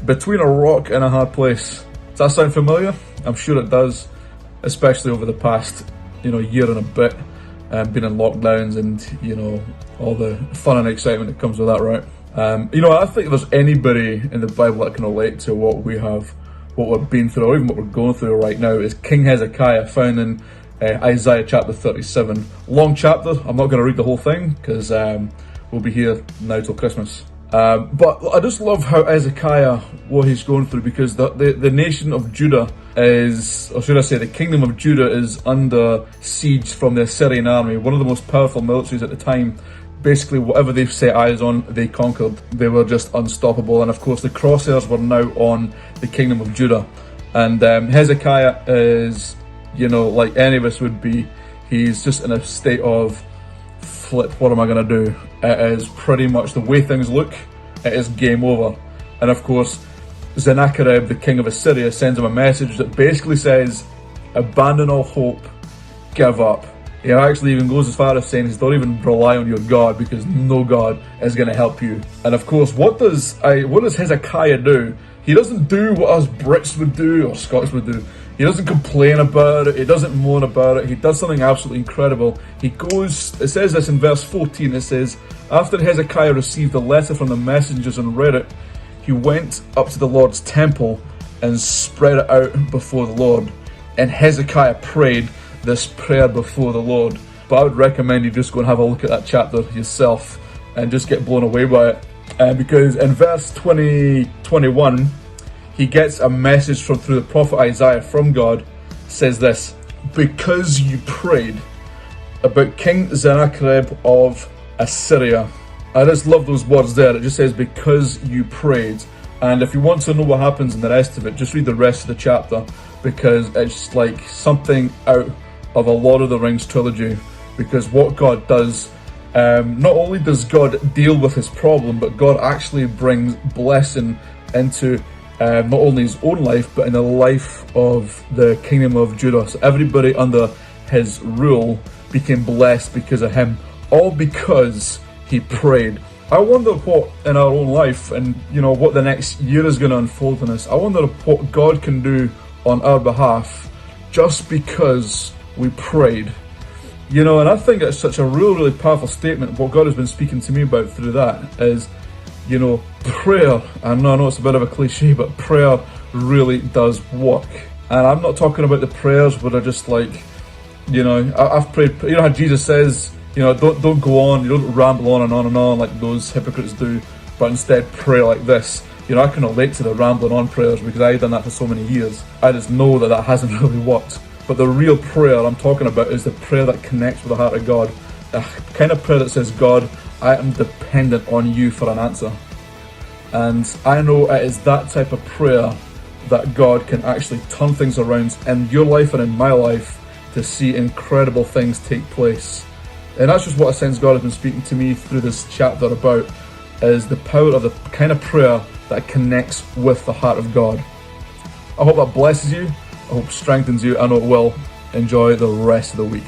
Between a rock and a hard place. Does that sound familiar? I'm sure it does, especially over the past, year and a bit, being in lockdowns and, all the fun and excitement that comes with that, right? I think if there's anybody in the Bible that can relate to what we've been through, or even what we're going through right now, is King Hezekiah, found in Isaiah chapter 37. Long chapter. I'm not going to read the whole thing because we'll be here now till Christmas. But I just love how Hezekiah, what he's going through, because the nation of Judah is, or should I say the kingdom of Judah, is under siege from the Assyrian army, one of the most powerful militaries at the time. Basically, whatever they set eyes on, they conquered. They were just unstoppable. And of course, the crosshairs were now on the kingdom of Judah. And Hezekiah is, like any of us would be, he's just in a state of, flip, what am I going to do? It is pretty much the way things look. It is game over. And of course, Sennacherib, the king of Assyria, sends him a message that basically says, abandon all hope, give up. He actually even goes as far as saying, don't even rely on your God, because no God is going to help you. And of course, what does Hezekiah do? He doesn't do what us Brits would do, or Scots would do. He doesn't complain about it. He doesn't moan about it. He does something absolutely incredible. It says this in verse 14, it says, after Hezekiah received a letter from the messengers and read it, he went up to the Lord's temple and spread it out before the Lord. And Hezekiah prayed this prayer before the Lord. But I would recommend you just go and have a look at that chapter yourself and just get blown away by it. Because in verse 21, he gets a message through the prophet Isaiah from God. Says this, because you prayed about King Sennacherib of Assyria. I just love those words there. It just says, because you prayed. And if you want to know what happens in the rest of it, just read the rest of the chapter, because it's like something out of a Lord of the Rings trilogy. Because what God does, not only does God deal with his problem, but God actually brings blessing into not only his own life, but in the life of the kingdom of Judah. So everybody under his rule became blessed because of him, all because he prayed. I wonder what in our own life, and what the next year is going to unfold in us, I wonder what God can do on our behalf just because we prayed. And I think it's such a really powerful statement. What God has been speaking to me about through that is, prayer. I know it's a bit of a cliche, but prayer really does work. And I'm not talking about the prayers where they're just like, I've prayed, how Jesus says, don't go on, you don't ramble on and on like those hypocrites do, but instead pray like this. I can relate to the rambling on prayers because I've done that for so many years. I just know that hasn't really worked. But the real prayer I'm talking about is the prayer that connects with the heart of God. The kind of prayer that says, God, I am dependent on you for an answer. And I know it is that type of prayer that God can actually turn things around in your life and in my life to see incredible things take place. And that's just what I sense God has been speaking to me through this chapter about, is the power of the kind of prayer that connects with the heart of God. I hope that blesses you. I hope strengthens you. I know it will. Enjoy the rest of the week.